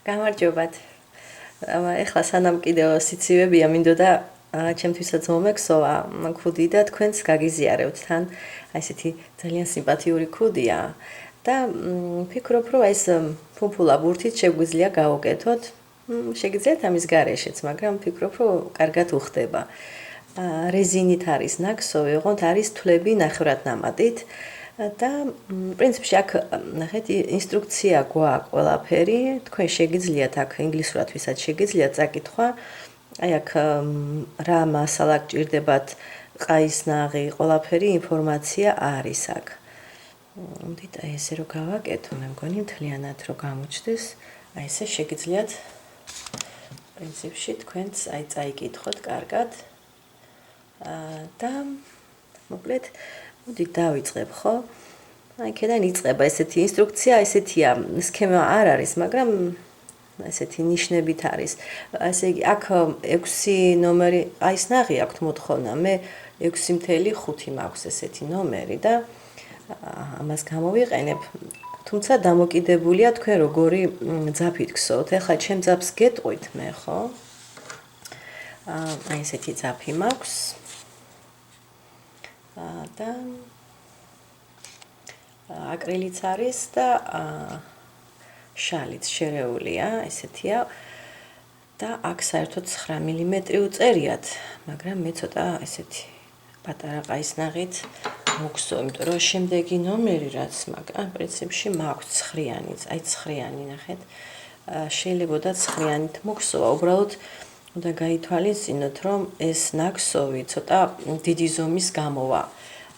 გამარჯობათ. ეხლა სანამ კიდევ სიცივებია მინდოდა ჩემთვისაც მომექსოვა ქუდი და თქვენს გაგიზიარებთ თან. აი ესეთი ძალიან სიმპათიური ქუდია და ვფიქრობ, რომ ეს ფუფულა ბურთით შეგვიძლია გავუკეთოთ. შეგიძლიათ ამის გარეშეც, მაგრამ ვფიქრობ, რომ კარგად უხდება. რეზინით არის ნაქსოვი, ოღონდ არის თვლები ნახევრადნამატით. და პრინციპში აქ ნახეთ ინსტრუქცია გვაქვს ყველაფერი, თქვენ შეგიძლიათ აქ ინგლისურად ვისაც შეგიძლიათ წაკითხვა, აი აქ რა მასალა გჭირდებათ, ყაისნაღი, ყველაფერი ინფორმაცია არის აქ. მოდით აი ესე რომ გავაკეთო, მე მგონი მთლიანად რომ გამოჩნდეს, აი ესე შეგიძლიათ პრინციპში თქვენც აი წაიკითხოთ კარგად. და მოკლედ მოდით დავიწყებ, ხო? აი ქედან იწყება ესეთი ინსტრუქცია, ესეთია, სქემა არ არის, მაგრამ ესეთი ნიშნებით არის. ესე იგი, აქ 6 ნომერი ყაისნაღი აქვთ მოთხოვნა, მე 6.5 მაქვს ესეთი ნომერი და ამას გამოვიყენებ. თუმცა დამოკიდებულია თქვენ როგორი ძაფით გსოვთ. ეხლა ჩემ ძაფს გეტყვით მე, ხო? აი ესეთი ძაფი მაქვს. და აკრილიც არის და შალიც შერეულია, ესეთია. და აქ საერთოდ 9 მმ უწერიათ, მაგრამ მე ცოტა ესეთი პატარა ყაისნაღით მოგსო, იმიტომ რომ შემდეგი ნომერი რაც მაგრამ პრინციპში მაქვს 9-იანიც, აი 9-იანი ნახეთ. შეიძლება 9-იანით მოგსოვა, უბრალოდ უნდა გაითვალისწინოთ, რომ ეს ნაქსოვი ცოტა დიდი ზომის გამოვა.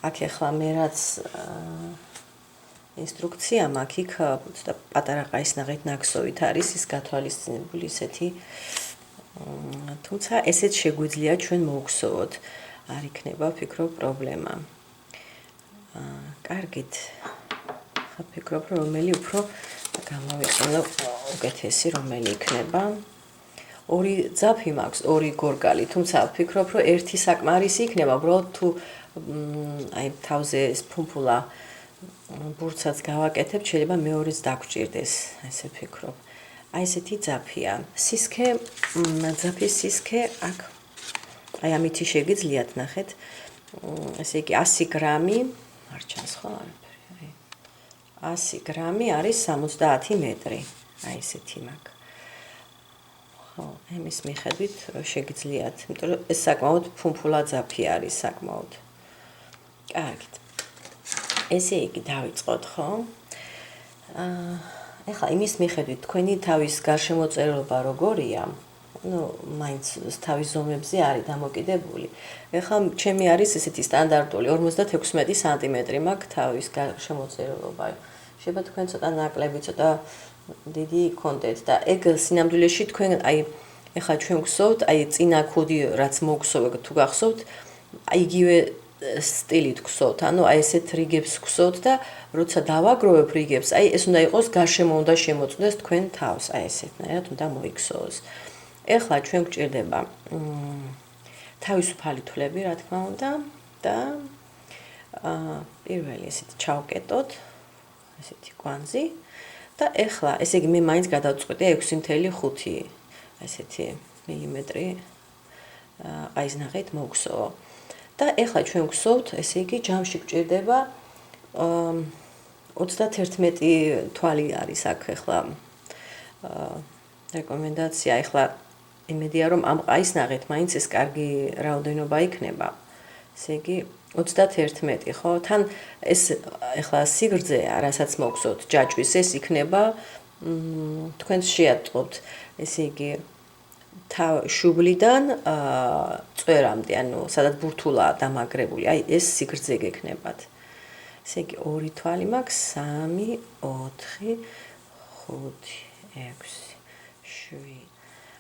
აქ ახლა მე რაც ინსტრუქცია მაქვს, იქ ცოტა პატარა ყაისნაღით ნაქსოვით არის ის გათვალისწინებული ესეთი. თუმცა ესეც შეგვიძლია ჩვენ მოვგსოვოთ. არ იქნება, ვფიქრობ, პრობლემა. კარგით. ხა ვფიქრობ, რომ რომელი უფრო გამოვიყენო უკეთესი რომელი იქნება. 2 ძაფი მაქვს, 2 გორგალი, თუმცა ვფიქრობ, რომ ერთი საკმარისი იქნება, უბრალოდ თუ აი თავზე ეს ფუფულა ბურთსაც გავაკეთებ, შეიძლება მეორეც დაგჭირდეს, ესე ვფიქრობ. აი ესეთი ძაფია. სისქე, ძაფის სისქე აქ აი ამითი შეგიძლიათ ნახეთ. ესე იგი 100 გრამი, არ ჩანს ხო არაფერი. 100 გრამი არის 70 მეტრი. აი ესეთი მაქვს. ხო, ამის მიხედვით შეგიძლიათ, იმიტომ რომ ეს საკმაოდ ფუფულა ძაფი არის საკმაოდ. კარგით. ესე იგი დავიწყოთ, ხო? ეხლა იმის მიხედვით თქვენი თავის გარშემოწერილობა როგორია? ну, მაინც თავის ზომებზე არის დამოკიდებული. ეხლა ჩემი არის ესეთი სტანდარტული 56 სანტიმეტრი მაქვს თავის გარშემოწერილობა. შეიძლება თქვენ ცოტა ნაკლები, ცოტა დიდი კონტენტ და ეგ სინამდვილეში თქვენ აი ეხლა ჩვენ გსოვთ, აი წინა ქუდი რაც მოგსოვეთ თუ გახსოვთ, აი იგივე სტილით გსოვთ, ანუ აი ესეთ რიგებს გსოვთ და როცა დავაგროვებ რიგებს, აი ეს უნდა იყოს გარშემო უნდა შემოწმდეს თქვენ თავს, აი ესეთნაირად უნდა მოიგსოვოს. ეხლა ჩვენ გვჭირდება თავისუფალი თვლები, რა თქმა უნდა, და პირველი ესეთი ჩავკეტოთ, ესეთი კვანძი და ეხლა, ესე იგი მე მაინც გადავწყვეტე 6.5 ესეთი მილიმეტრი ყაისნაღით მოვგსოვო. და ეხლა ჩვენ გვსოვთ, ესე იგი ჯამში გვჭირდება 31 თვალი არის აქ ეხლა რეკომენდაცია, ეხლა იმედია რომ ამ ყაისნაღით მაინც ეს კარგი რაოდენობა იქნება. ესე იგი 31, ხო? თან ეს ეხლა სიგრძე, რასაც მოგსოვთ ჯაჭვის, ეს იქნება თქვენ შეატყობთ, ესე იგი შუბლიდან წვერამდე, ანუ სადაც ბურთულაა დამაგრებული, აი ეს სიგრძე გექნებათ. ესე იგი 2 თვალი მაქვს, 3, 4, 5, 6, 7.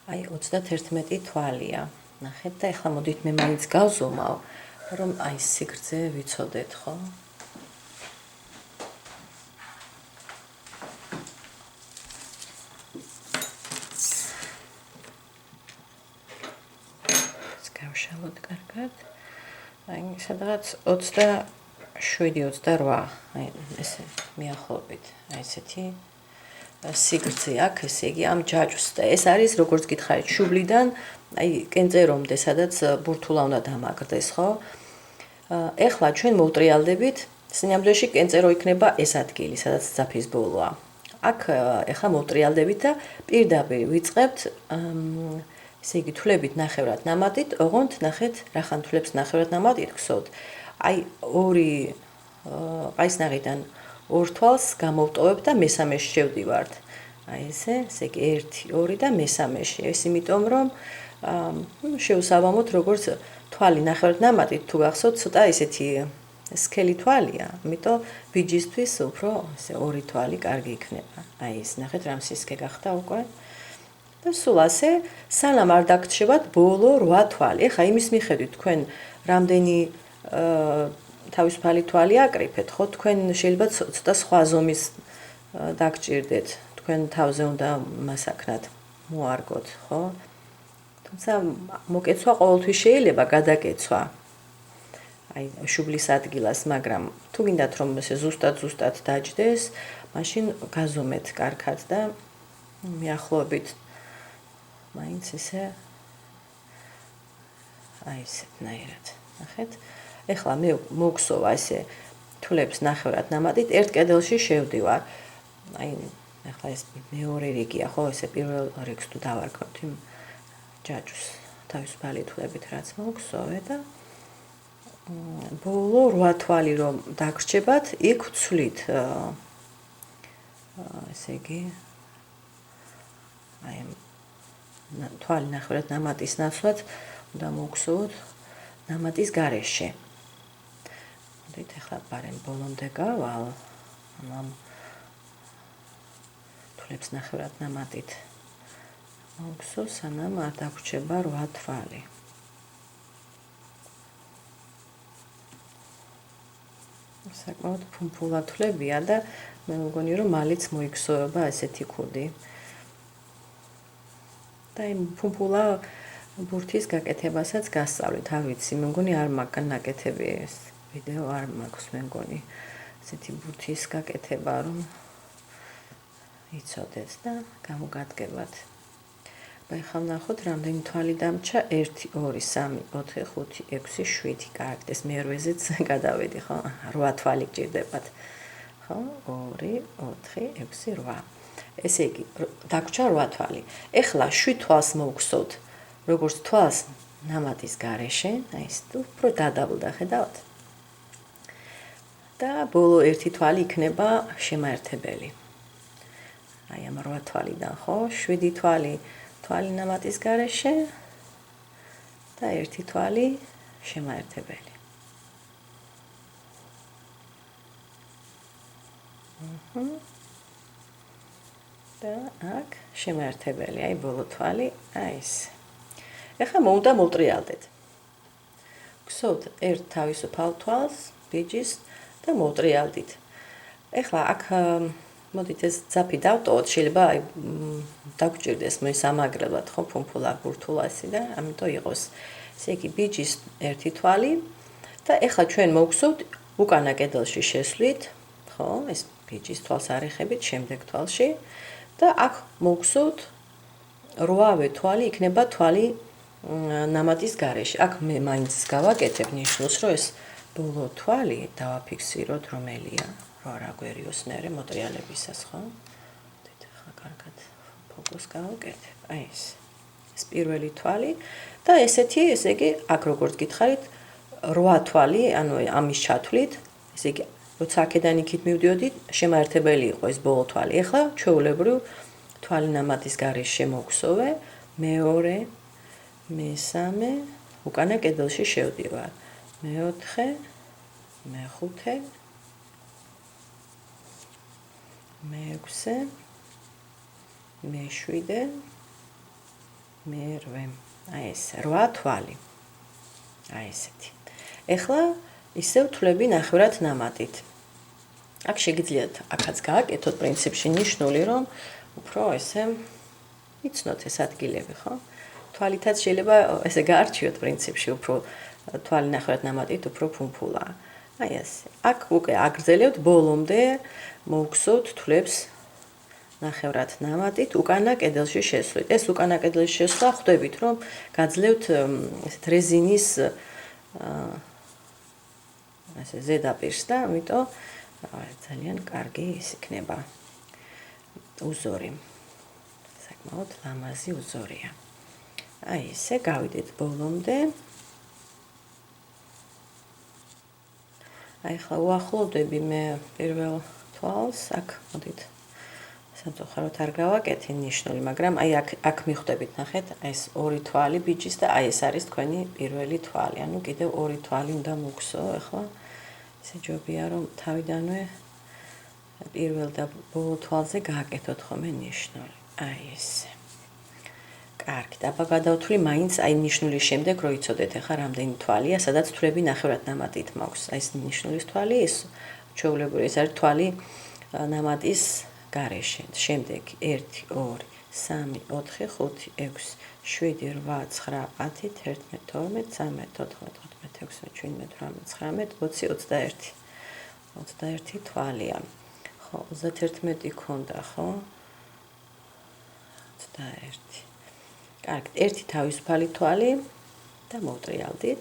აი 31 თვალია. ნახეთ და ეხლა მოდით მე მაინც გავზომავ, რომ აი სიგრძე ვიცოდეთ, ხო? გავშალოთ კარგად. აი სადღაც 27-28, აი ესე მიახლოებით, აი ესეთი სიგრძე აქვს, ესე იგი ამ ჯაჭვს და ეს არის როგორც გითხარით შუბლიდან აი კენწერომდე, სადაც ბურთულა უნდა დამაგრდეს, ხო? ეხლა ჩვენ მოვტრიალდებით, სინამდვილეში კენწერო იქნება ეს ადგილი, სადაც ძაფის ბოლოა. აქ ეხლა მოვტრიალდებით და პირდაპირ ვიწყებთ ესე იგი თვლებით ნახევრად ნამატით, ოღონდ ნახეთ, რახან თვლებს ნახევრად ნამატით გსოთ. აი ორი ყაისნაღიდან ორ თვალს გამოვტოვებ და მესამეში შევდივართ. აი ესე იგი 1, 2 და მესამეში. ეს იმიტომ რომ შეუსაბამოთ როგორც თვალი ნახევრად ნამატით თუ გახსოვთ ცოტა ისეთი სქელი თვალია, ამიტომ ბიჯისთვის უფრო ესე ორი თვალი კარგი იქნება. აი ეს ნახეთ რამ სისქე გახდა უკვე. და სულ ასე სანამ არ დაგრჩებათ ბოლო 8 თვალი. ეხა იმის მიხედვით თქვენ რამდენი თავისუფალი თვალი აკრიფეთ, ხო? თქვენ შეიძლება ცოტა სხვა ზომის დაგჭირდეთ. თქვენ თავზე უნდა მასაკნად მოარგოთ, ხო? თუმცა მოკეცვა ყოველთვის შეიძლება გადაკეცვა. აი შუბლის ადგილას, მაგრამ თუ გინდათ რომ ესე ზუსტად დაჯდეს, მაშინ გაზომეთ კარგად და მიახლოებით მაინც ესე აი ესეთნაირად. ნახეთ? ეხლა მე მოგსოვა ესე თვლებს ნახევრად ნამატით ერთ კედელში შევდივარ. აი ეხლა ეს მეორე რიგია, ხო, ესე პირველ რიგს თუ დავარქვით იმ ჯაჭვს თავისუფალი თვლებით რაც მოგსოვე და ბოლო 8 თვალი რომ დაგრჩებათ, იქ ვცვლით ესე იგი აი თვალი ნახევრად ნამატის ნაცვლად უნდა მოგსოვოთ ნამატის გარეშე. მოდით ახლა პარემ ბოლომდე გავალ ამ თვლებს ნახევრად ნამატით მოგსო სანამ არ დაგვრჩება 8 თვალი. საკმაოდ ფუმფულა თვლებია და მე მგონი რომ მალიც მოიგზაურება ესეთი ქუდი. და იმ ფუმფულა ბურთის გაკეთებასაც გასწავლით, არ ვიცი, მე მგონი არ მაგ ნაკეთები ეს ვიდეო არ მაქვს მე მგონი ესეთი ბურთის გაკეთება რომ იცოდეთ და გამოგადგებათ. ეხლა ვნახოთ რამდენი თვალი დამრჩა 1 2 3 4 5 6 7 კარგად ეს მერვეზეც გადავედი ხო 8 თვალი გჭირდებათ ხო 2 4 6 8 ესე იგი დაგვრჩა 8 თვალი ეხლა 7 თვალს მოვგსოვთ როგორც თვალს ნამატის გარეშე აი ეს უფრო დადაბლდა ხედავთ და ბოლო 1 თვალი იქნება შემაერთებელი აი ამ 8 თვალიდან ხო 7 თვალი თვალი ნამატის გარეშე და 1 თვალი შემაერთებელი. და აქ შემაერთებელი, აი ბოლო თვალი, აი ეს. ეხლა მოუდა მოვტრიალდეთ. გსოვთ ერთ თავისუფალ თვალს, ბიჯის და მოვტრიალდით. ეხლა აქ მოდით ეს ძაფი დავტოვოთ, შეიძლება აი დაგჭირდეს მე სამაგრებლად ხო ფუმფულა ბურთულა ესე და ამიტომ იყოს. ესე იგი ბიჯის 1 თვალი და ეხლა ჩვენ მოვგსოვთ უკანა კედელში შესვლით, ხო, ეს ბიჯის თვალს არიხებით შემდეგ თვალში და აქ მოვგსოვთ 8-ვე თვალი იქნება თვალი ნამატის გარეშე. აქ მე მაინც გავაკეთებ ნიშნულს, რომ ეს ბოლო თვალი დავაფიქსიროთ რომელია. არ აგვერიოს მერე მოტრიალებისას, ხო? დით ახლა კარგად ფოკუს გავაკეთებ. აი ეს. ეს პირველი თვალი და ესეთი, ესე იგი, აქ როგორც გითხარით, 8 თვალი, ანუ ამის ჩათვლით, ესე იგი, როცა აქედან იქით მივდიოდით, შემაერთებელი იყო ეს ბოლო თვალი. ეხლა ჩვეულებრივ თვალი ნამატის გარეშე შემოვგსოვე, მეორე, მესამე, უკანა კედელში შევდივარ. მეოთხე, მეხუთე მეექვსე, მეშვიდე, მერვე. აი ეს 8 თვალი. აი ესეთი. ეხლა ისევ თვლები ნახევრად ნამატით. აქ შეგიძლიათ აქაც გააკეთოთ პრინციპში ნიშნული, რომ უფრო ესე იცნოთ ეს ადგილები, ხო? თვალითაც შეიძლება ესე გაარჩიოთ პრინციპში, უფრო თვალი ნახევრად ნამატით, უფრო ფუმფულაა. აი ეს. აქ უკვე აგრძელებთ ბოლომდე მოვგსოვთ თვლებს ნახევრად ნამატით უკანა კედელში შესვლით. ეს უკანა კედელში შესვლა ხვდებით, რომ გაძლევთ ესეთ რეზინის ასე ზედაპირს და ამიტომ ძალიან კარგი ის იქნება უზორი. საკმაოდ ლამაზი უზორია. აი ესე გავიდეთ ბოლომდე. აი ხა უახლოვდები მე პირველ თვალს, აქ მოდით სამწუხაროდ არ გავაკეთე ნიშნული, მაგრამ აი აქ მიხვდებით, ნახეთ, ეს ორი თვალი ბიჭის და აი ეს არის თქვენი პირველი თვალი. ანუ კიდევ ორი თვალი უნდა მოგსო, ახლა ესე ჯობია რომ თავიდანვე პირველ და ბოლო თვალზე გააკეთოთ ხოლმე ნიშნული. აი ესე. კარგი, აბა გადავთვლი მაინც აი ნიშნულის შემდეგ რო იცოდეთ ახლა რამდენი თვალია, სადაც თვლები ნახევრად ნამატით მაქვს. აი ეს ნიშნულის თვალი, ეს ჩვეულებრივი ეს არის თვალი ნამატის გარეშე. შემდეგ 1 2 3 4 5 6 7 8 9 10 11 12 13 14 15 16 17 18 19 20 21 თვალია. ხო, 31 ქონდა, ხო? 21. კარგი, ერთი თავისუფალი თვალი და მოვტრიალდით.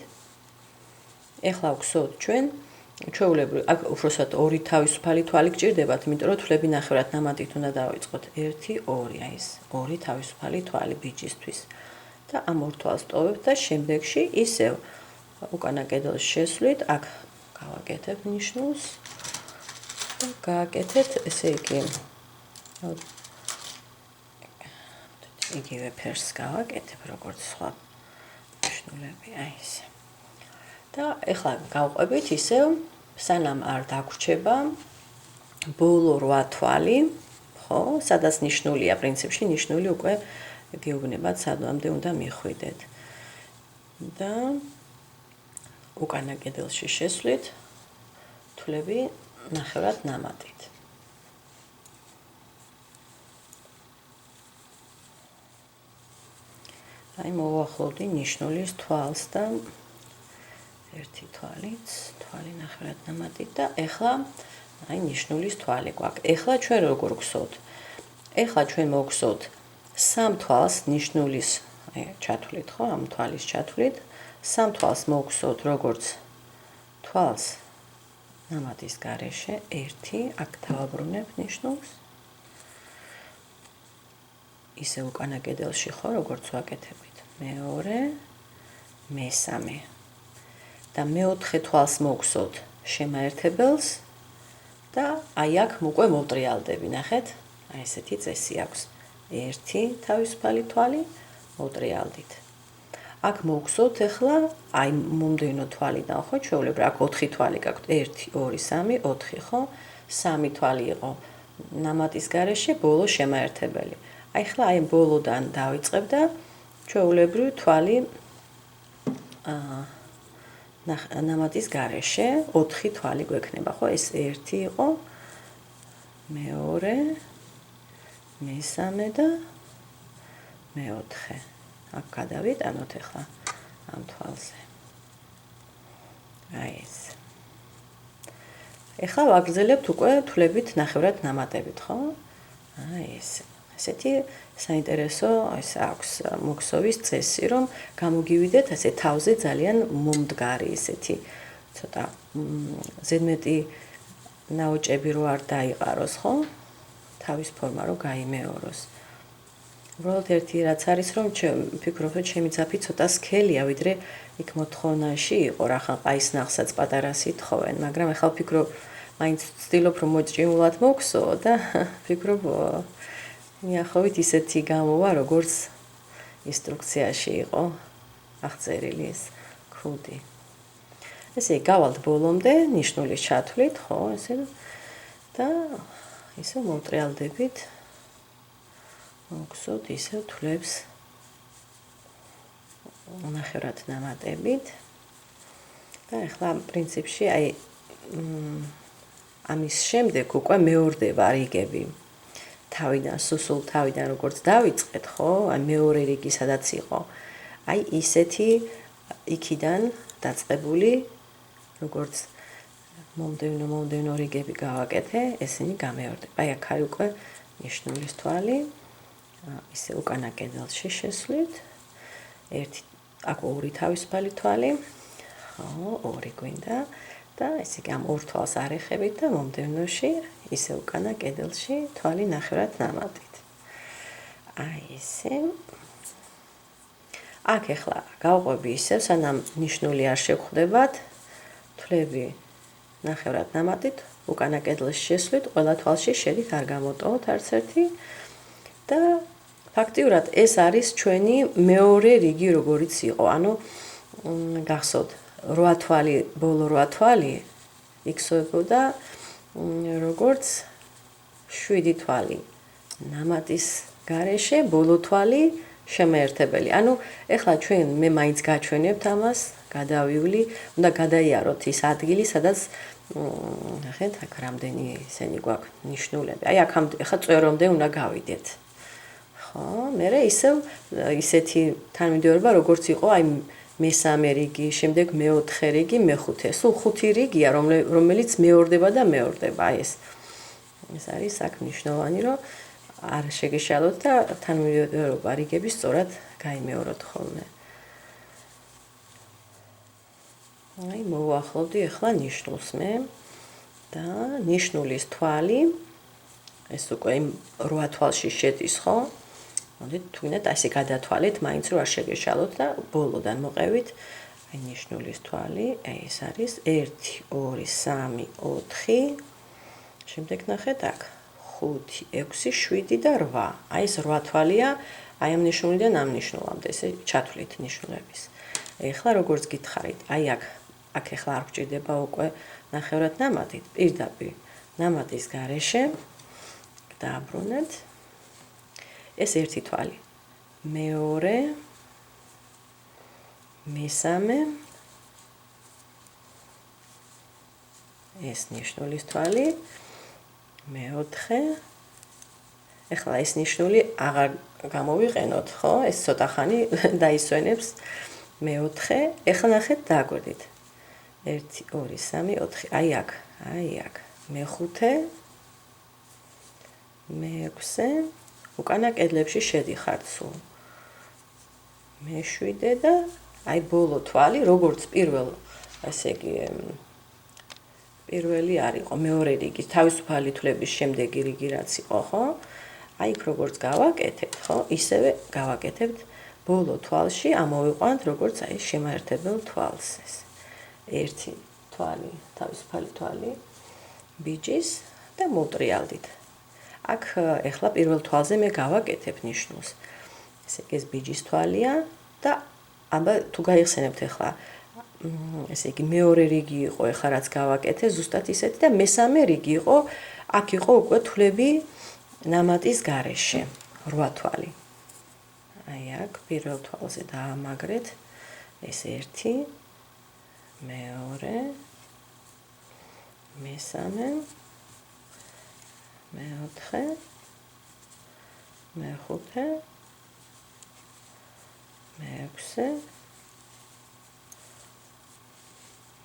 ეხლა ვგსოთ ჩვენ ჩვეულებრივ, აქ უბრალოდ ორი თავისუფალი თვალი გჭირდებათ, იმიტომ რომ თვლები ნახევრად ნამატით უნდა დავიწყოთ. 1 2, აი ეს ორი თავისუფალი თვალი ბიჭისთვის. და ამ ორ თვალს ტოვებთ და შემდეგში ისევ უკანა კედელში შესვლით, აქ გავაკეთებ ნიშნულს და გააკეთეთ, ესე იგი იგივე ფერს გავაკეთებ, როგორც სხვა ნიშნულები, აი ესე. და ეხლა გავყვებით ისევ, სანამ არ დაგვრჩება ბოლო 8 თვალი, ხო, სადაც ნიშნულია, პრინციპში ნიშნული უკვე გეუბნებათ, სადამდე უნდა მიხვიდეთ. და უკანა კედელში შესვლით, თვლები ნახევრად ნამატით. აი მოვახლოვდი ნიშნულის თვალს და ერთი თვალიც, თვალი ნახევრად ნამატით და ეხლა აი ნიშნულის თვალი გვაქვს. ეხლა ჩვენ როგორ გვხსოვთ? ეხლა ჩვენ მოვხსოვთ სამ თვალს ნიშნულის აი ჩათვლით, ხო, ამ თვალის ჩათვლით, სამ თვალს მოვხსოვთ როგორც თვალს ნამატის გარეშე, 1, აქ დავაბრუნებ ნიშნულს. ისე უკანა კედელში, ხო, როგორც ვაკეთებით. მეორე, მესამე. და მეოთხე თვალს მოვხსოვთ შემაერთებელს და აი აქ უკვე მოვტრიალდები, ნახეთ? აი ესეთი წესი აქვს. 1 თავისუფალი თვალი მოვტრიალდით. აქ მოვხსოვთ ახლა აი მომდევნო თვალიდან, ხო, ჩვეულებრივ აქ 4 თვალი გაქვთ. 1 2 3 4, ხო? 3 თვალი იყო ნამატის გარეშე, ბოლო შემაერთებელი. აი ახლა აი ბოლოდან დავიწყებ და ჩვეულებრივ თვალი ნამატის გარეშე 4 თვალი გვექნება, ხო? ეს 1 იყო, მეორე, მესამე და მეოთხე. აქ გადავიტანოთ ახლა ამ თვალზე. აი ეს. ახლა ვაგრძელებთ უკვე თვლებით ნახევრად ნამატებით, ხო? აი ეს. ესეთი საინტერესო ეს აქვს მოქსოვის წესი, რომ გამოგივიდეთ ასე თავზე ძალიან მომდგარი ესეთი ცოტა ზედმეტი ნაოჭები რო არ დაიყაროს, ხო? თავის ფორმა რო გაიმეოროს. უბრალოდ ერთი რაც არის, რომ ვფიქრობ, რომ ჩემი ძაფი ცოტა სქელია, ვიდრე იქ მოთხოვნაში იყო, რახან ყაისნახსაც პატარას ითხოვენ, მაგრამ ახლა ვფიქრობ, მაინც ვცდილობ რომ მოჭრილად მოგსო და ვფიქრობ მიახლოვით ისეთი გამოვა, როგორც ინსტრუქციაში იყო აღწერილი ეს ქუდი. ესე გავალთ ბოლომდე, ნიშნულის ჩათვლით, ხო, ესე და ისე მოვტრიალდებით. მოგხსოვთ ისე თვლებს ნახევრად ნამატებით. და ახლა პრინციპში აი ამის შემდეგ უკვე მეორდება რიგები. თავიდან, სულ თავიდან როგორც დავიწყეთ, ხო? აი მეორე რიგი სადაც იყო. აი ისეთი იქიდან დაწყებული, როგორც მომდევნო რიგები გავაკეთე, ესენი გამეორდება. აი აქ არის უკვე ნიშნულის თვალი, ისე უკანა კედელში შესვლით. ერთი აქ ორი თავისუფალი თვალი, ხო, ორი გვინდა და ესე იგი ამ ორ თვალს არეხებით და მომდევნოში ისე უკანა კედელში თვალი ნახევრად ნამატით. აი ესე. აქ ახლა გავყვები ისევ, სანამ ნიშნული არ შეგხვდებათ, თვლები ნახევრად ნამატით, უკანა კედელში შესვლით, ყველა თვალში შედით, არ გამოტოვოთ არც ერთი და ფაქტიურად ეს არის ჩვენი მეორე რიგი, როგორიც იყო. ანუ გახსოვთ, 8 თვალი, ბოლო 8 თვალი იქსოვებოდა როგორც 7 თვალი ნამატის გარეშე, ბოლო თვალი შემაერთებელი. ანუ ეხლა ჩვენ მე მაინც გაჩვენებთ ამას, გადავივლი, უნდა გადაიაროთ ის ადგილი, სადაც ნახეთ, აქ რამდენი ისენი გვაქვს ნიშნულები. აი აქ ახლა წვერომდე უნდა გავიდეთ. ხო, მე ისევ ისეთი თანმიმდევრობა როგორც იყო, აი მესამე რიგი, შემდეგ მეოთხე რიგი, მეხუთე. სულ 5 რიგია, რომელიც მეორდება და მეორდება. აი ეს არის აქ მნიშვნელოვანი, რომ არ შეგეშალოთ და თანმიმდევრობა რიგების სწორად გაიმეოროთ ხოლმე. აი მოვახლოვდი ახლა ნიშნულს მე და ნიშნულის თვალი ეს უკვე იმ 8 თვალში შედის, ხო? მოდით თუნდაც ასე გადათვალეთ, მაინც რომ არ შეგეშალოთ და ბოლოდან მოყევით. აი ნიშნულის თვალი, აი ეს არის 1 2 3 4. შემდეგ ნახეთ აქ 5 6 7 და 8. აი ეს 8 თვალია, აი ამ ნიშნულიდან ამ ნიშნულამდე, ესე ჩათვლით ნიშნულების. ეხლა როგორც გითხარით, აი აქ ეხლა არ გვჭირდება უკვე ნახევრად ნამატით, პირდაპირ ნამატის გარეშე დააბრუნეთ. ეს ერთი თვალი. მეორე, მესამე, ეს ნიშნულის თვალი, მეოთხე. ეხლა ეს ნიშნული აღარ გამოვიყენოთ, ხო? ეს ცოტა ხანი დაისვენებს. მეოთხე, ეხლა ნახეთ დააგვერდით. 1 2 3 4. აი აქ. მეხუთე, მეექვსე, უკანა კედლებში შედიხართ სულ. მეშვიდე და აი ბოლო თვალი, როგორც პირველ, ასე იგი პირველი არ იყო, მეორე რიგი, თავისუფალი თვლების შემდეგი რიგი რაც იყო, ხო? აი იქ როგორც გავაკეთებთ, ხო? ისევე გავაკეთებთ ბოლო თვალში, ამოვიყვანთ როგორც აი შემაერთებელ თვალს ეს. ერთი თვალი, თავისუფალი თვალი ბიჯის და მოვტრიალდით. აქ ეხლა პირველ თვალზე მე გავაკეთებ ნიშნულს. ესე იგი ეს ბიჯის თვალია და აბა თუ გაიხსენებთ ეხლა ესე იგი მეორე რიგი იყო ეხლა რაც გავაკეთე ზუსტად ისეთი და მესამე რიგი იყო აქ იყო უკვე თვლები ნამატის გარეშე 8 თვალი. აი აქ პირველ თვალზე დაამაგრეთ ეს ერთი მეორე მესამე მეოთხე მეხუთე მეექვსე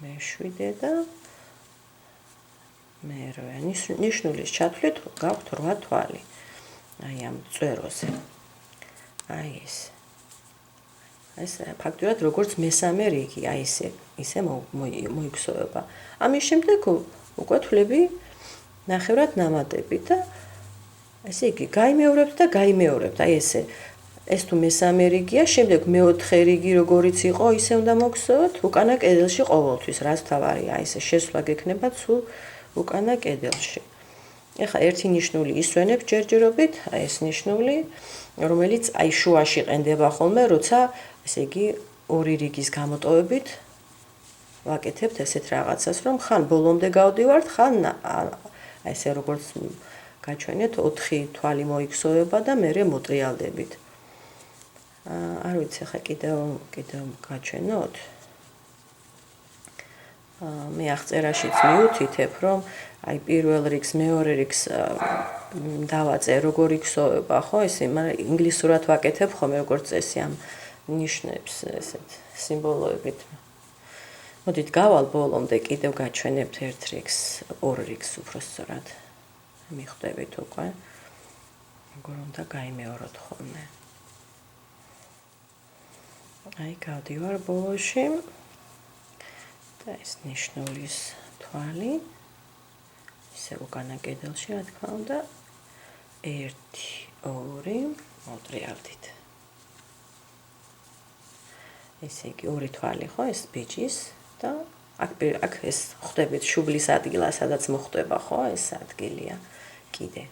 მეშვიდე და მერვე. ნიშნულის ჩათვლით გაქვთ 8 თვალი. აი ამ წვეროზე. აი ეს. ეს ფაქტურად როგორც მესამე რიგი, აი ისე მოიქსოვება. ამის შემდეგ უკვე თვლები ნახევრად ნამატებით და ესე იგი გაიმეორებთ და გაიმეორებთ. აი ეს თუ მესამე რიგია, შემდეგ მეოთხე რიგი როგორიც იყო, ისე უნდა მოგხსოვოთ უკანა კედელში ყოველთვის, რაც თავარია. აი ესე შესვლა გექნება სულ უკანა კედელში. ეხლა ერთი ნიშნული ისვენებ ჯერჯერობით, აი ეს ნიშნული, რომელიც აი შუაში ყენდება ხოლმე, როცა ესე იგი ორი რიგის გამოტოვებით ვაკეთებთ ესეთ რაღაცას, რომ ხან ბოლომდე გავდივართ, ხან აი ესე როგორც გაჩვენეთ 4 თვალი მოიქსოვება და მერე მოტრიალდებით. არ ვიცი ხა კიდევ გაჩვენოთ. მე აღწერაშიც მივუთითებ, რომ აი პირველ რიგს, მეორე რიგს დავაწერ როგორ იქსოვება, ხო, ესე, მაგრამ ინგლისურად ვაკეთებ ხოლმე როგორც წესი ამ ნიშნებს ესეთ სიმბოლოებით. მოდით გავალ ბოლომდე კიდევ გაჩვენებთ ერთ რიგს, ორ რიგს უფრო სწორად. მიხვდებით უკვე. როგორ უნდა გაიმეოროთ ხოლმე. აი გავდივარ ბოლოში და ეს ნიშნულის თვალი ისე უკანა კედელში რა თქმა უნდა 1 2 მოტრიალდით. ესე იგი ორი თვალი ხო ეს ბიჭის და აქ ეს ხვდებით შუბლის ადგილა სადაც მოხდება ხო ეს ადგილია კიდე.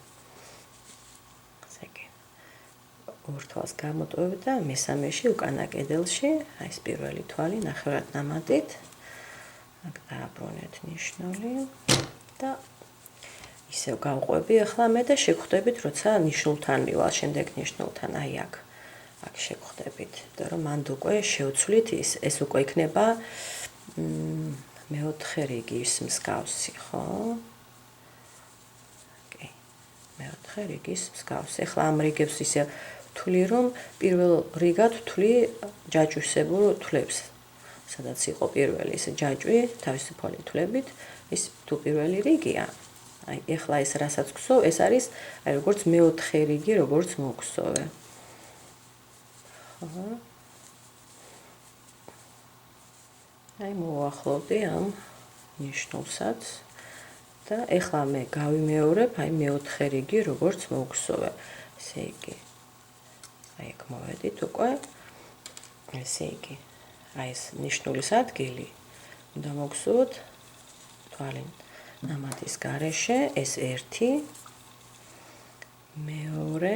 ესე იგი ორ თვალს გამოტოვებ და მესამეში უკანა კედელში აი ეს პირველი თვალი ნახევრად ნამატით აქ დააბრუნეთ ნიშნული და ისევ გავყვები ახლა მე და შეგხვდებით როცა ნიშნულთან მივალ შემდეგ ნიშნულთან აი აქ შეგხვდებით და რომ მანდ უკვე შევცვლით ეს უკვე იქნება მეოთხე რიგის მსგავსი ხო? ოკეი. მეოთხე რიგის მსგავსი. ახლა ამ რიგებს ისე ვთვლი რომ პირველ რიგად ვთვლი ჯაჭვისებურ თვლებს. სადაც იყო პირველი ეს ჯაჭვი თავისუფალი თვლებით, ის თუ პირველი რიგია. აი ახლა ეს რასაც გვსოვ, ეს არის აი როგორც მეოთხე რიგი, როგორც მოგსოვე. აი მოვახლოვდი ამ ნიშნულსაც და ახლა მე გავიმეორებ აი მეოთხე რიგი როგორც მოგსოვე. ესე იგი აი აქ მოვედით უკვე. ესე იგი აი ეს ნიშნულის ადგილი უნდა მოგსოვოთ თვალი ნამატის გარეშე ეს 1 მეორე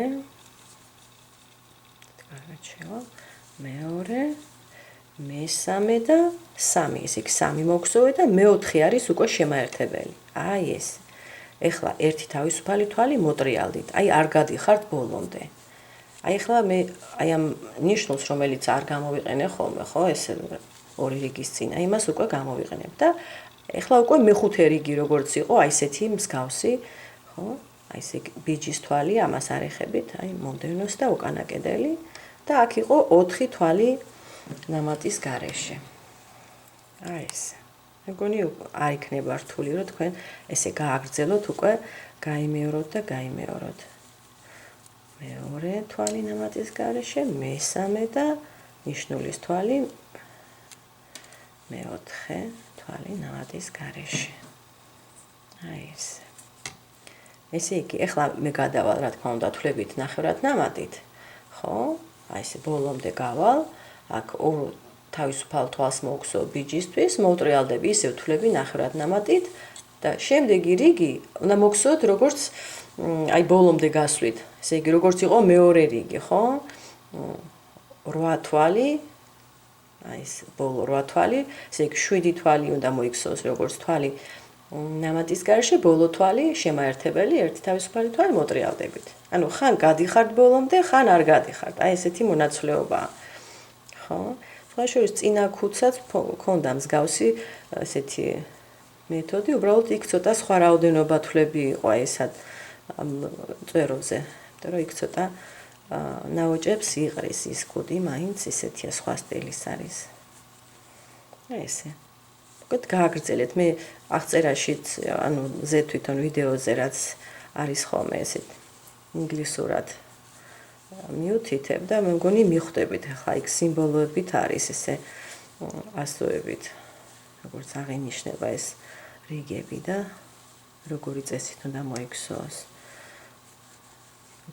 მეორე მესამე და 3 ესე იგი 3 მოგსოვე და მეოთხე არის უკვე შემაერთებელი. აი ეს. ეხლა ერთი თავისუფალი თვალი მოტრიალდით. აი არ გადიხართ ბოლომდე. აი ახლა მე აი ამ ნიშნულს რომელიც არ გამოვიყენე ხოლმე ხო ეს ორი რიგის წინა იმას უკვე გამოვიყენებ და ეხლა უკვე მეხუთე რიგი როგორც იყო აი ესეთი მსგავსი ხო აი ესე ბიჭის თვალი ამას არ ეხებით აი მომდევნოს და უკანა კედელი და აქ იყო 4 თვალი ნამატის გარეშე. აი ეს. მეგონი არ იქნება რთული რომ თქვენ ესე გააგრძელოთ უკვე გაიმეოროთ და გაიმეოროთ. მეორე თვალი ნამატის გარეშე, მესამე და ნიშნულის თვალი მეოთხე თვალი ნამატის გარეშე. აი ეს. ესე იგი, ახლა მე გადავალ, რა თქმა უნდა, თვლებით ნახევრად ნამატით, ხო? აი ესე ბოლომდე გავალ, აქ ორ თავისუფალ თვალს მოგსოვ ბიჭისთვის, მოვტრიალდები, ისევ თვლები ნახევრად ნამატით და შემდეგი რიგი უნდა მოგსოვოთ როგორც აი ბოლომდე გასვლით. ესე იგი, როგორც იყო მეორე რიგი, ხო? 8 თვალი, აი ეს ბოლო 8 თვალი, ესე იგი 7 თვალი უნდა მოიქცოს როგორც თვალი ნამატის გარეშე, ბოლო თვალი შემაერთებელი, ერთი თავისუფალი თვალი მოტრიალდებით. ანუ ხან გადიხართ ბოლომდე, ხან არ გადიხართ. აი ესეთი მონაცვლეობაა. ხო? სხვა შორის წინა ქუდსაც ქონდა მსგავსი ესეთი მეთოდი, უბრალოდ იქ ცოტა სხვა რაოდენობა თვლები იყო აი ესად წეროზე. იმიტომ რომ იქ ცოტა ნაოჭებს იყრის ის ქუდი, მაინც ისეთია სხვა სტილის არის. აი ესე. მოგეთ გააგრძელეთ. მე აღწერაშიც, ანუ ზე თვითონ ვიდეოზე რაც არის ხოლმე ესეთ ინგლისურად მიუთითებ და მე მგონი მიხვდებით ახლა იქ სიმბოლოებით არის ესე ასოებით როგორც აღინიშნება ეს რიგები და როგორი წესით უნდა მოიქცოს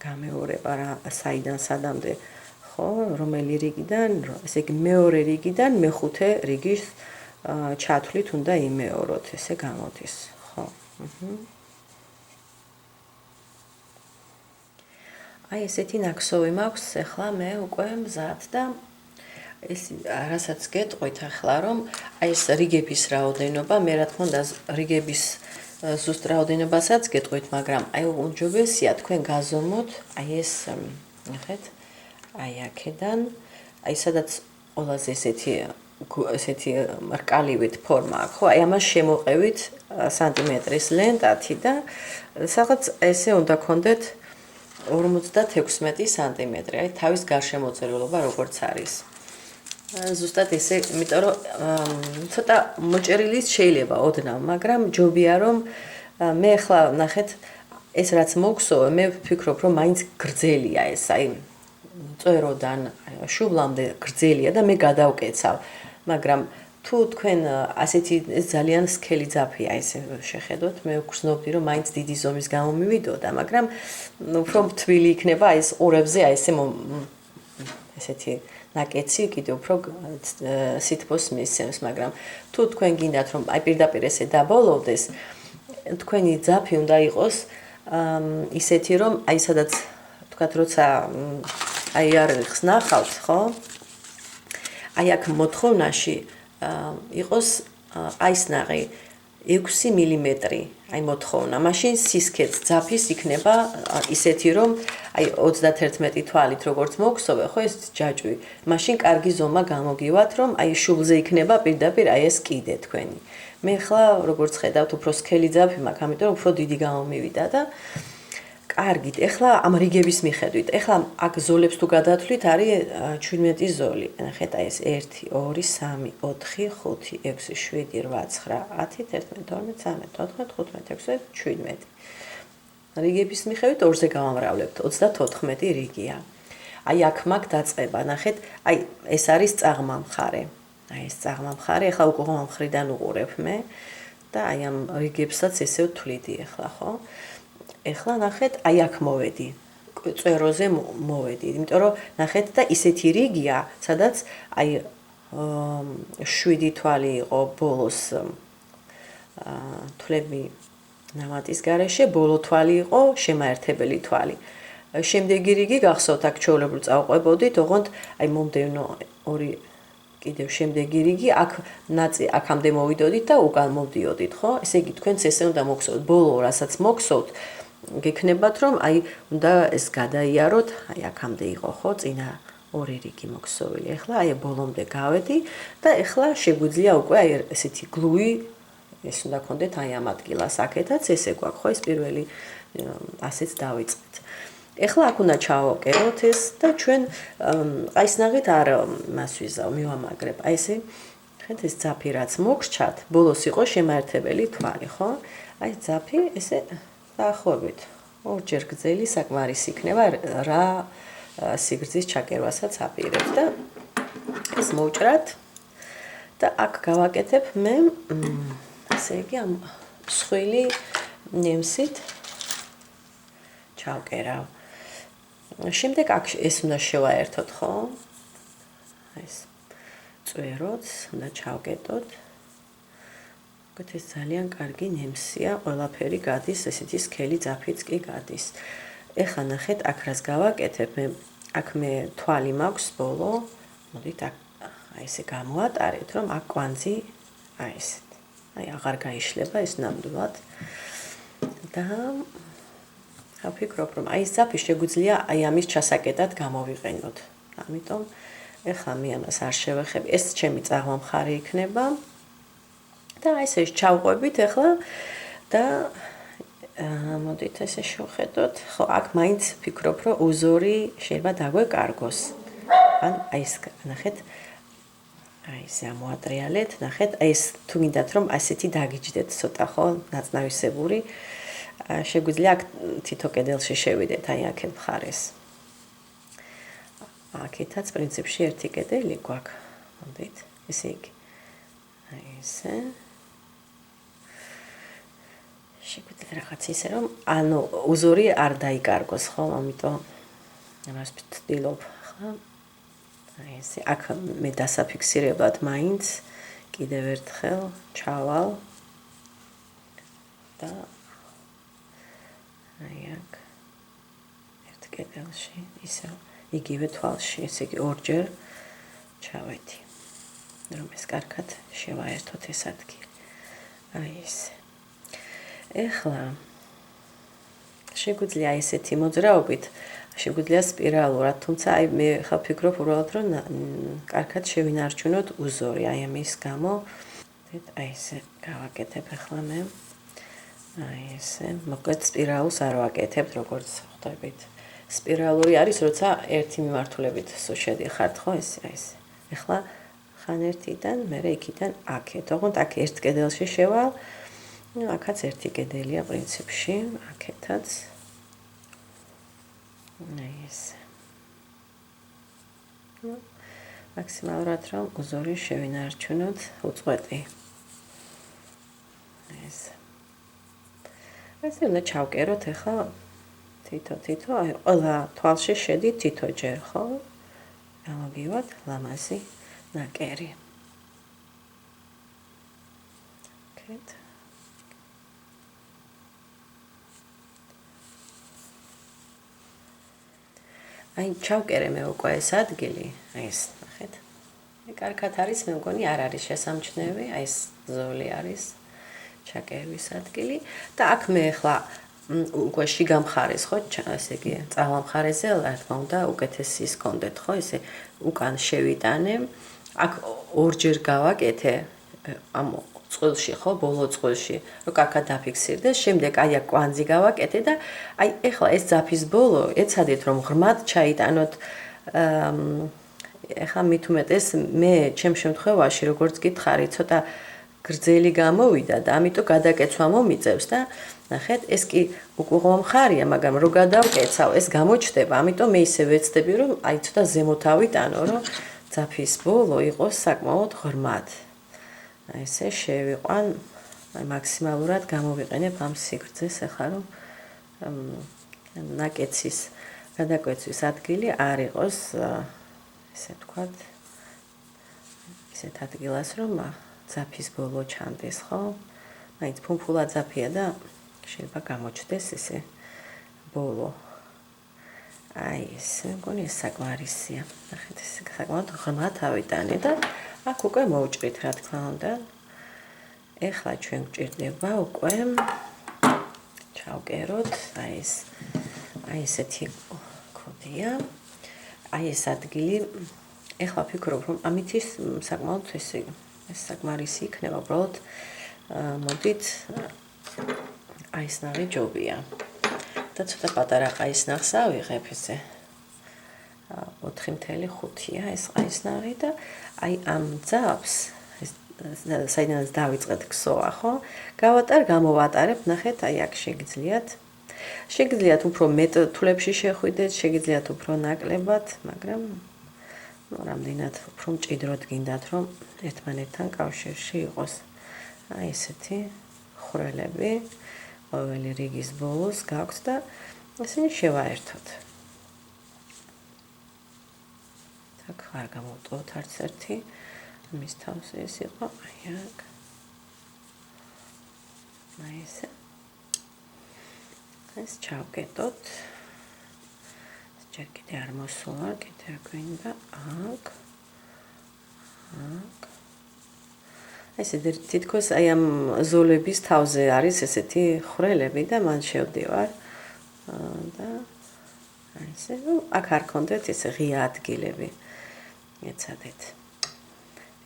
გამეორება რა საიდან სადამდე ხო რომელი რიგიდან ესე იგი მეორე რიგიდან მეხუთე რიგის ჩათვლით უნდა იმეოროთ ესე გამოდის ხო აი ესეთი ნაკსოვი მაქვს ახლა მე უკვე მზად და ეს რასაც გეტყვით ახლა რომ აი ეს რიგების რაოდენობა მე რა თქმა უნდა რიგების ზუსტ რაოდენობასაც გეტყვით მაგრამ აი უმჯობესია თქვენ გაზომოთ აი ეს ნახეთ აი აქედან აი სადაც ყველაზე ესეთი რკალივით ფორმა აქვს ხო აი ამას შემოყევით სანტიმეტრის ლენტათი და სადაც ესე უნდა გქონდეთ 56 სანტიმეტრი, აი თავის გარშემოწერილობა როგორც არის. ზუსტად ესე, იმიტომ რომ ცოტა მოჭერილი შეიძლება ოდნავ, მაგრამ ჯობია რომ მე ახლა ნახეთ ეს რაც მოგსოვე, მე ვფიქრობ, რომ მაინც გრძელია ეს, აი წვეროდან შუბლამდე გრძელია და მე გადავკეცავ, მაგრამ თუ თქვენ ასეთი ძალიან სქელი ძაფია ესე შეხედოთ, მე ვგრძნობდი რომ მაინც დიდი ზომის გამო მივიდოდა, მაგრამ უფრო თბილი იქნება აი ეს ყურებზე აი ესეთი ნაკეცი კიდე უფრო სითბოს მისცემს, მაგრამ თუ თქვენ გინდათ რომ აი პირდაპირ ესე დაბოლოვდეს, თქვენი ძაფი უნდა იყოს ისეთი რომ აი სადაც თქვათ როცა აი არხს ნახავთ, ხო? აი აქ მოთხოვნაში იყოს აისნაღი 6 მმ, აი მოთხოვნა. მაშინ სისქეც ძაფის იქნება ისეთი რომ აი 31 თვალით როგორც მოგსოვე, ხო ეს ჯაჭვი. მაშინ კარგი ზომა გამოგივათ, რომ აი შუბლზე იქნება პირდაპირ აი ეს კიდე თქვენი. მე ხლა როგორც ხედავთ, უფრო სქელი ძაფი მაქვს, ამიტომ უფრო დიდი გამომივიდა და კარგით, ეხლა ამ რიგების მიხედვით, ეხლა აქ ზოლებს თუ გადათვლით, არის 17 ზოლი. ნახეთ, აი ეს 1, 2, 3, 4, 5, 6, 7, 8, 9, 10, 11, 12, 13, 14, 15, 16, 17. რიგების მიხედვით 2-ზე გავამრავლებთ, 34 რიგია. აი აქ მაქვს დაწყება, ნახეთ, აი ეს არის წაღმა მხარე. აი ეს წაღმა მხარე, ეხლა უკვე ამ მხრიდან უყურებ მე და აი ამ რიგებსაც ესე ვთვლიდი ეხლა, ხო? ეხლა ნახეთ, აი აქ მოვედი. წვეროზე მოვედი, იმიტომ რომ ნახეთ და ისეთი რიგია, სადაც აი 7 თვალი იყო ბოლოს თვლები ნამატის გარეშე, ბოლო თვალი იყო შემაერთებელი თვალი. შემდეგი რიგი გახსოვთ, აქ ჩვეულებრივ წავყვებოდით, ოღონდ აი მომდევნო ორი კიდევ შემდეგი რიგი, აქ აქამდე მოვიდოდით და უკან მოვდიოდით, ხო? ესე იგი თქვენც ესე უნდა მოგხსოვთ, ბოლო რასაც მოგხსოვთ, გექნებათ რომ აი უნდა ეს გადაიაროთ, აი აქამდე იყო ხო, წინა ორი რიგი მოგხსოვილი. ეხლა აი ბოლომდე გავედი და ეხლა შეგვიძლია უკვე აი ესეთი გლუი ეს უნდა გქონდეთ აი ამ ადგილას აქეთაც ესე გვაქვს ხო ეს პირველი ასეც დავიწყეთ. ეხლა აქ უნდა ჩავაკეროთ ეს და ჩვენ აისნაღით არ მას ვიზავ, მივამაგრებ. აი ესე ხედეთ ეს ძაფი რაც მოგრჩათ, ბოლოს იყო შემაერთებელი თვალი, ხო? აი ძაფი ესე დაახლოებით ორჯერ გრძელი საკმარისი იქნება რა სიგრძის ჩაკერვასაც აპირებს და ეს მოვჭრათ და აქ გავაკეთებ მე ასე იგი ამ მსხვილი ნემსით ჩავკერავ. შემდეგ აქ ეს უნდა შევაერთოთ, ხო? ეს წვეროც უნდა ჩავკეტოთ. ეს ძალიან კარგი ნემსია, ყველაფერი გადის, ესეთი სქელი ძაფიც კი გადის. ეხლა ნახეთ, აქ რას გავაკეთებ, აქ მე თვალი მაქვს ბოლო. მოდით აქ აი ესე გამოვატარეთ, რომ აქ კვანძი აი ესეთ. აი აღარ გაიშლება ეს ნამდვილად. და ვფიქრობ, რომ აი ეს ძაფი შეგვიძლია აი ამის ჩასაკეტად გამოვიყენოთ. ამიტომ ეხლა მე ამას არ შევეხები. ეს ჩემი წაღმა მხარე იქნება. და ესე ჩავყვებით ეხლა და მოდით ესე შევხედოთ. ხო, აქ მაინც ვფიქრობ, რომ უზორი შეიძლება დაგვეკარგოს. ან აი ეს ნახეთ. აი ესე ამოატრიალეთ, ნახეთ, აი ეს თუ გინდათ რომ ასეთი დაგიჯდეთ ცოტა, ხო, ნაცნავისებური. შეგვიძლია აქ თითო კედელში შევიდეთ, აი აქეთ მხარეს. აქეთაც პრინციპში ერთი კედელი გვაქვს. მოდით, ესე იგი. აი ესე. შეგვიძლია რაღაც ისე რომ ანუ უზორი არ დაიკარგოს, ხო, ამიტომ ამას ვთვლობ, ხო? აი ესე აქ მე დასაფიქსირებად მაინც კიდევ ერთხელ ჩავალ და აი აქ ერთ კედელში ისე იგივე თვალში, ესე იგი ორჯერ ჩავედი. რომ ეს კარგად შევაერთოთ ეს ადგილი. აი ესე. ეხლა შეგვიძლია ესეთი მოძრაობით, შეგვიძლია სპირალურად, თუმცა აი მე ხა ვფიქრობ უბრალოდ რომ კარგად შევინარჩუნოთ უზორი, აი ამის გამო აი ესე გავაკეთებ ახლა მე. აი ესე, მოკლედ სპირალს არ ვაკეთებთ, როგორც ხვდებით. სპირალური არის, როცა ერთი მიმართულებით შედიხართ, ხო, ეს აი ესე. ეხლა ხან ერთიდან, მერე იქიდან აქეთ. ოღონდ აქ ერთ კედელში შევალ ნუ აქაც ერთი კედელია პრინციპში, აქეთაც. ეს. ნუ მაქსიმალურად რომ უზორი შევინარჩუნოთ უწყვეტი. ეს. ესე უნდა ჩავკეროთ ახლა თითო, აი ყველა თვალში შედი თითოჯერ, ხო? გამოგივათ ლამაზი ნაკერი. აკეთ. აი ჩავკერე მე უკვე ეს ადგილი, აი ეს ნახეთ. მე კარგად არის, მე მგონი არ არის შესამჩნევი, აი ეს ზოლი არის ჩაკერვის ადგილი და აქ მე ახლა უკვე შიგა მხარეს ხო, ესე იგი, წავა მხარეზე, რა თქმა უნდა, უკეთესი ის კონდეთ, ხო, ესე უკან შევიტანე. აქ ორჯერ გავაკეთე ამ წყვილში, ხო, ბოლო წყვილში, რომ კარგად დაფიქსირდეს, შემდეგ აი აქ კვანძი გავაკეთე და აი ეხლა ეს ძაფის ბოლო, ეცადეთ რომ ღრმად ჩაიტანოთ. ეხლა მით უმეტეს მე ჩემ შემთხვევაში, როგორც გითხარი, ცოტა გრძელი გამოვიდა და ამიტომ გადაკეცვა მომიწევს და ნახეთ, ეს კი უყურო მხარია, მაგრამ რო გადავკეცავ, ეს გამოჩდება, ამიტომ მე ისე ვეცდები, რომ აი ცოტა ზემოთ ავიტანო, რომ ძაფის ბოლო იყოს საკმაოდ ღრმად. აი ესე შევიყვან, აი მაქსიმალურად გამოვიყენებ ამ სიგრძეს, ახლა რომ ნაკეცის გადაკვეცვის ადგილი არ იყოს ესე ვთქვათ, ისეთ ადგილას, რომ ძაფის ბოლო ჩანდეს, ხო? მაინც ფუმფულა ძაფია და შეიძლება გამოჩნდეს ესე ბოლო. აი ეს, მგონი ეს საკმარისია. ნახეთ, ეს საკმაოდ ღრმად ავიტანე და აქ უკვე მოვჭრით, რა თქმა უნდა. ეხლა ჩვენ გვჭირდება უკვე ჩავკეროთ, აი ესეთი კოდია. აი ეს ადგილი, ეხლა ვფიქრობ, რომ ამით ის საკმაოდ ეს საკმარისი იქნება, უბრალოდ მოდით აისნარი ჯობია. და ცოტა პატარა ყაისნახს ავიღებ ესე. 4.5-ია ეს ყაისნარი და აი ამ ძაფს, საიდანაც დავიწყეთ ქსოვა, ხო? გავატარ, გამოვატარებ, ნახეთ, აი აქ შეგიძლიათ უფრო მეტ თვლებში შეხვიდეთ, შეგიძლიათ უფრო ნაკლებად, მაგრამ რამდენად უფრო მჭიდროდ გინდათ, რომ ერთმანეთთან კავშირში იყოს. აი ესეთი ხვრელები ყოველი რიგის ბოლოს გაქვთ და ისინი შევაერთოთ. აქ არ გამოვტოვოთ არც ერთი, მის თავზე ეს იყო, აი აქ. აი ესე. ეს ჩავკეტოთ. ჯერ კიდე არ მოსულა, კიდე აქ გვინდა, აქ. აქ. ესე თითქოს აი ამ ზოლების თავზე არის ესეთი ხვრელები და მან შევდივარ. და აი ესე, აქ არ კონდეთ ესე ღია ადგილები. ეცადეთ.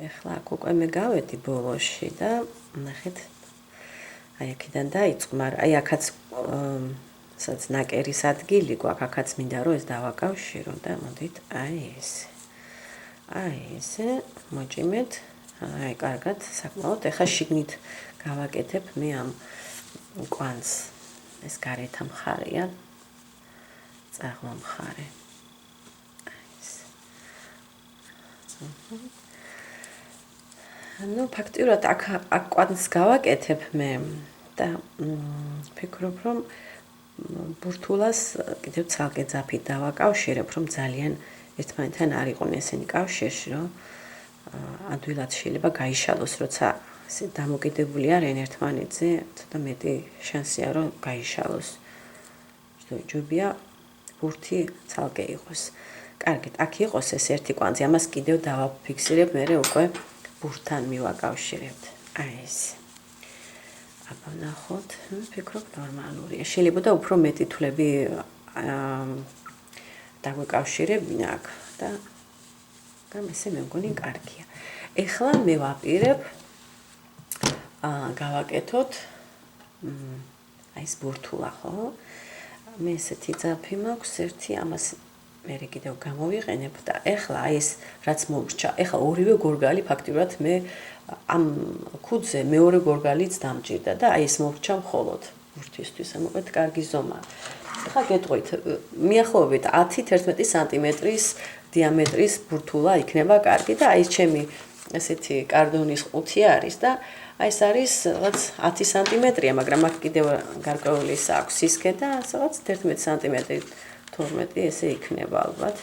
ეხლა აქ უკვე მე გავედი ბოლოში და ნახეთ აი აქედან დაიწყო, მაგრამ აი აქაც სადაც ნაკერის ადგილი გვაქვს, აქაც მინდა რომ ეს დავაკავშირო და მოდით აი ესე. აი ესე მოჭიმეთ, აი კარგად, საკმაოდ. ეხლა შიგნით გავაკეთებ მე ამ კვანძს. ეს გარეთა მხარეა, წაღმა მხარე. აი ესე. ну, ფაქტიურად აქ კვანძს გავაკეთებ მე და ვფიქრობ, რომ ბურთულას კიდევ ცალკე ძაფით დავაკავშირებ, რომ ძალიან ერთმანეთთან არ იყვნენ ესენი კავშირში, რომ ადვილად შეიძლება გაიშალოს, როცა ესე დამოკიდებული არიან ერთმანეთზე, ცოტა მეტი შანსია, რომ გაიშალოს. ჯობია ბურთი ცალკე იყოს. კარგით, აქ იყოს ეს ერთი კვანძი, ამას კიდევ დავაფიქსირებ, მე უკვე ბურთთან მივაკავშირებთ. აი ეს. აბა ნახოთ, ვფიქრობ ნორმალურია. შეიძლება და უფრო მეტი თვლები დაგვეკავშირებინა აქ და ესე მე მგონი კარგია. ეხლა მე ვაპირებ გავაკეთოთ აი ეს ბურთულა, ხო? მე ესეთი ძაფი მაქვს, ერთი ამას მე კიდევ გამოვიყენებ და ეხლა აი ეს რაც მომრჩა, ეხლა ორივე გორგალი ფაქტიურად მე ამ ქუდზე მეორე გორგალიც დამჭირდა და აი ეს მომრჩა მხოლოდ ბურთისთვის, ამოკლედ კარგი ზომა. ეხლა გეტყვით, მიახლოებით 10-11 სანტიმეტრის დიამეტრის ბურთულა იქნება კარგი და აი ეს ჩემი ესეთი კარდონის ყუთი არის და აი ეს არის რაღაც 10 სანტიმეტრია, მაგრამ აქ კიდევ გარკვეული აქვს სისქე და რაღაც 11 სანტიმეტრი 12 ესე იქნება ალბათ.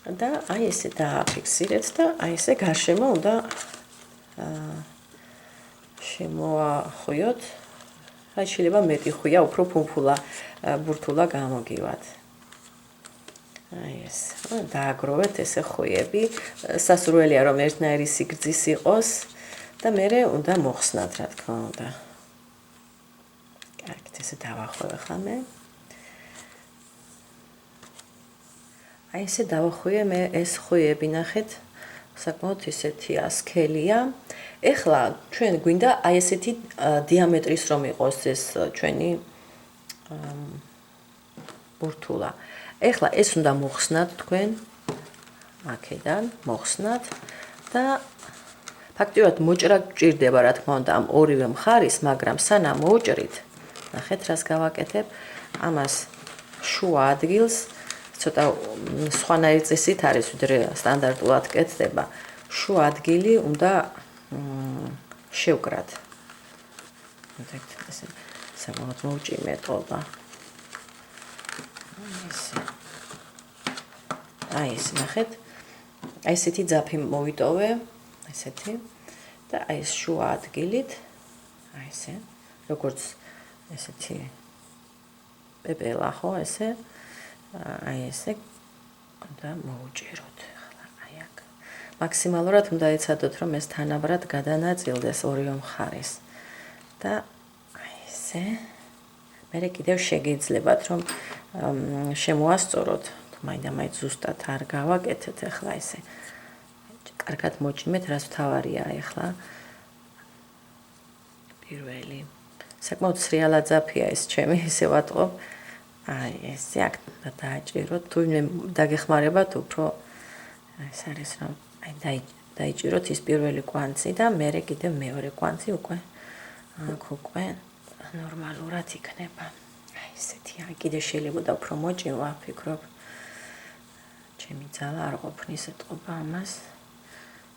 და აი ესე დააფიქსირეთ და აი ესე გარშემო უნდა შემოახვიოთ. აი შეიძლება მეტი ხვია, უფრო ფუმფულა ბურთულა გამოგივათ. აი ეს. დააგროვეთ ესე ხვიები. სასურველია რომ ერთნაირი სიგრძის იყოს და მერე უნდა მოხსნათ, რა თქმა უნდა. კარგით, ესე დავახვევ ახლა მე. აი ესე დავახვიე მე ეს ხვიები, ნახეთ. საკმაოდ ისეთი ასქელია. ეხლა ჩვენ გვინდა აი ესეთი დიამეტრის რომ იყოს ეს ჩვენი ბურთულა. ეხლა ეს უნდა მოხსნათ თქვენ აქედან, მოხსნათ და ფაქტიურად მოჭრა გჭირდება, რა თქმა უნდა, ამ ორივე მხარის, მაგრამ სანამ მოუჭრით, ნახეთ რას გავაკეთებ, ამას შუა ადგილს ცოტა სხვანაირი წესით არის, ვიდრე სტანდარტულად კეთდება. შუა ადგილი უნდა შევკრათ. ნახეთ, ესე საკმაოდ მოუჭიმეტობა. აი ეს ნახეთ. აი ესეთი ძაფი მოვიტოვე, ესეთი და აი ეს შუა ადგილით, აი ესე, როგორც ესეთი პეპელა ხო, ესე აი ესე და მოუჭიროთ ახლა აი აქ. მაქსიმალურად უნდა ეცადოთ რომ ეს თანაბრად გადანაწილდეს ორივე მხარეს. და აი ესე. მერე კიდევ შეგიძლებათ რომ შემოასწოროთ, მაინდა-მაინც ზუსტად არ გავაკეთეთ ახლა ესე. კარგად მოჭიმეთ, რაც თავარია ახლა. პირველი. საკმაოდ სრიალა ძაფია ეს ჩემი, ესე ვატყობ. აი ესე აქ დააჭიროთ, თუ დაგეხმარებათ უფრო ეს არის რომ აი დაიჭიროთ ის პირველი კვანძი და მერე კიდევ მეორე კვანძი უკვე აქ უკვე ნორმალურად იქნება. აი ესეთი, აი კიდე შეიძლება უფრო მოჭიმა, ვფიქრობ. ჩემი ძალა არ ყოფნის ეთყობა ამას.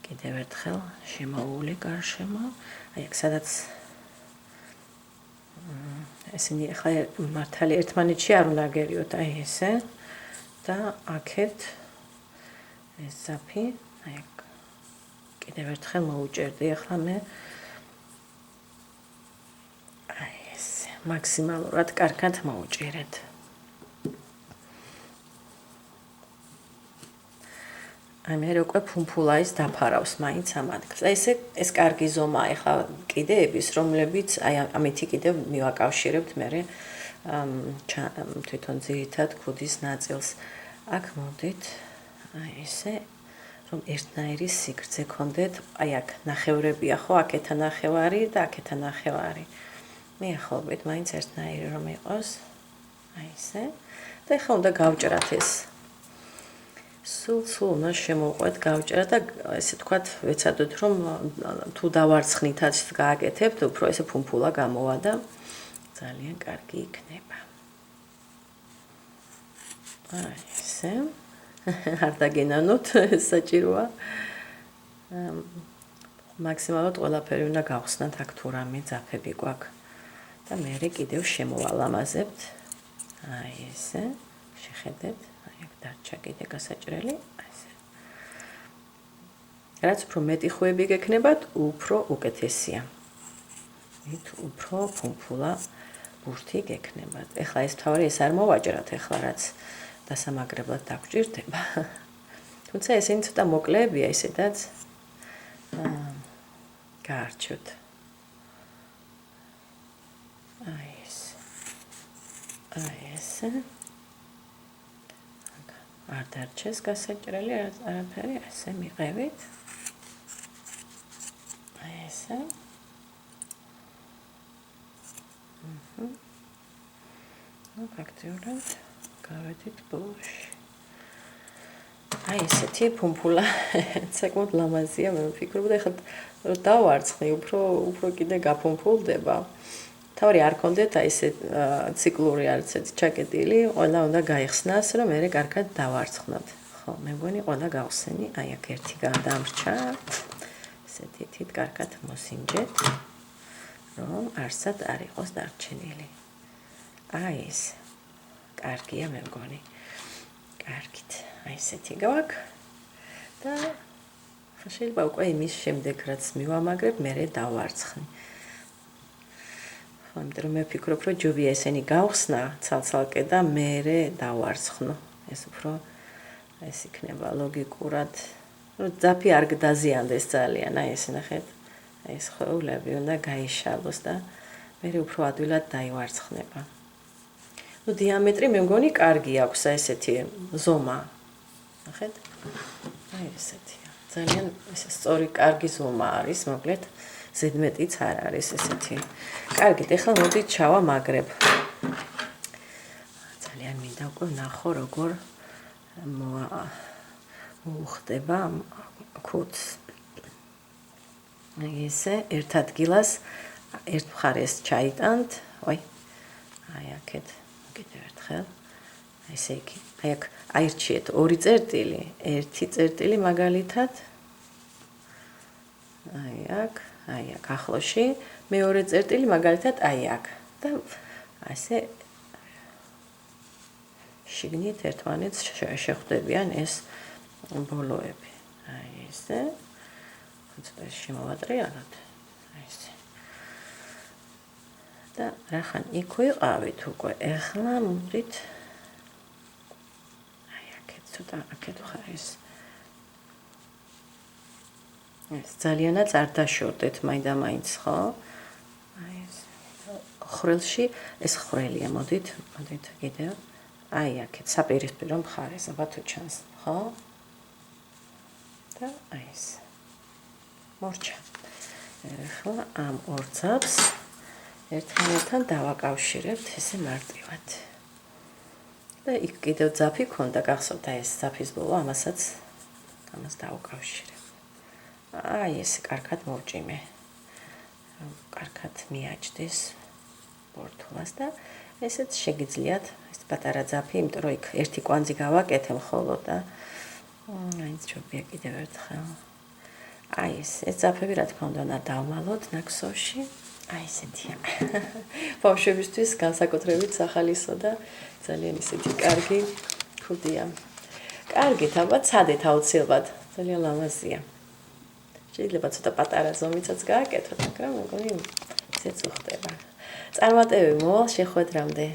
კიდევ ერთხელ შემოული გარშემო. აი აქ სადაც ესენი ახლა მართალი ერთმანეთში არ უნდა გერიოთ, აი ესე. და აქეთ ეს ძაფი, აი აქ კიდევ ერთხელ მოუჭერდი ახლა მე. აი ესე, მაქსიმალურად კარგად მოუჭერეთ. აი მე უკვე ფუმფულა ის დაფარავს მაინც ამ ადგილს. აი ეს კარგი ზომაა ახლა კიდეების, რომლებიც აი ამითი კიდევ მივაკავშირებთ მე თვითონ ძირითად ქუდის ნაწილს. აქ მოდით აი ესე რომ ერთნაირი სიგრძე ქონდეთ, აი აქ ნახევრებია ხო, აქეთა ნახევარი და აქეთა ნახევარი. მიახლოებით მაინც ერთნაირი რომ იყოს. აი ესე. და ახლა უნდა გავჭრათ ეს. სულ უნდა შემოვყვეთ გავჭრა და ესე თქვათ ვეცადოთ რომ თუ დავარცხნითაც გააკეთებთ, უფრო ესე ფუმფულა გამოვა და ძალიან კარგი იქნება. აი ესე. არ დაგენანოთ, საჭიროა. მაქსიმალურად ყველაფერი უნდა გავხსნათ აქ თუ რამე ძაფები გვაქვს. და მერე კიდევ შემოვალამაზებთ. აი ესე. შეხედეთ. დარჩა კიდე გასაჭრელი, ასე. რაც უფრო მეტი ხვები გექნებათ, უფრო უკეთესია. მით უფრო ფუმფულა ბურთი გექნებათ. ეხლა ეს თავი ეს არ მოვაჭრათ, ეხლა რაც დასამაგრებლად დაგჭირდება. თუმცა ესენი ცოტა მოკლებია, ისედაც გაარჩევთ. აი ეს. აი ესე. არ დარჩეს გასაჭრელი არაფერი, ასე მიყევით. აი ესე. ფაქტიურად გავედით ბოლოში. აი ესეთი ფუმფულა საკმაოდ ლამაზია, მე ვფიქრობდი ახლა რომ დავარცხნი, უფრო კიდე გაფუმფულდება. თავი არ კონდეთ აი ესე ციკლური არც ერთი ჩაკეტილი, ყველა უნდა გაიხსნას, რომ მე კარგად დავარცხნოთ. ხო, მე მგონი ყველა გავხსენი, აი აქ ერთი გადამრჩა. ესეთი თით კარგად მოსინჯეთ, რომ არსად არ იყოს დარჩენილი. აი ეს კარგია მე მგონი. კარგით, აი ესეთი გავაკ და შეიძლება უკვე იმის შემდეგ რაც მივამაგრებ, მე დავარცხნი. ხო, იმიტომ რომ მე ვფიქრობ, რომ ჯობია ესენი გავხსნა ცალ-ცალკე და მე დავარცხნო. ეს უფრო ეს იქნება ლოგიკურად, რომ ძაფი არ გდაზიანდეს ძალიან, აი ეს ნახეთ. აი ეს ხოვლები უნდა გაიშალოს და მე უფრო ადვილად დაივარცხნება. ну დიამეტრი მე მგონი კარგი აქვს ესეთი ზომა. ნახეთ? აი ესეთია. ძალიან ეს სწორი კარგი ზომა არის, მოკლედ ზედმეტიც არ არის ესეთი. კარგით, ეხლა მოდით ჩავამაგრებ. ძალიან მინდა უკვე ნახო როგორ მოუხდება ქუდს. ესე ერთ ადგილას ერთ მხარეს ჩაიტანთ, აი აქეთ კიდევ ერთხელ. ესე იგი, აი აქ აირჩიეთ ორი წერტილი, ერთი წერტილი მაგალითად. აი აქ ახლოში, მეორე წერტილი მაგალითად აი აქ. და ასე შიგნით ერთმანეთს შეხვდებიან ეს ბოლოები. აი ესე. ცოტა შემოვატრიალოთ. აი ესე. და რახან იქ ვიყავით უკვე, ეხლა მოდით ცოტა აქეთ ხარ ეს ძალიანაც არ დაშორდეთ მაინდა-მაინც, ხო? აი ეს ხრელში ეს ხრელია, მოდით კიდევ. აი აქეთ საპირისპირო მხარეს, აბა თუ ჩანს, ხო? და აი ეს. მორჩა. ეხლა ამ ორ ძაბს ერთმანეთთან დავაკავშირებთ ესე მარტივად. და იქ კიდევ ძაფი ქონდა, გახსოვთ აი ეს ძაფის ბოლო, ამას დავუკავშირებ. აი ეს კარგად მოვჭიმე. კარგად მიაჭდეს ბორთულას და ესეც შეგიძლიათ ეს პატარა ძაფი, იმიტომ რომ იქ ერთი კვანძი გავაკეთე მხოლოდ და აიც ჯობია კიდევ ერთხელ. აი ეს ძაფები რა თქმა უნდა დავმალოთ ნაკსოვში. აი ესეთია. ბავშვებისთვის განსაკუთრებით სახალისო და ძალიან ისეთი კარგი ქუდია. კარგით, აბა ცადეთ აუცილებლად. ძალიან ლამაზია. შეიძლება ცოტა პატარა ზომიცაც გააკეთოთ, მაგრამ მეგონი ისეც უხდება. წარმატებები მოვალ შეხვედრამდე.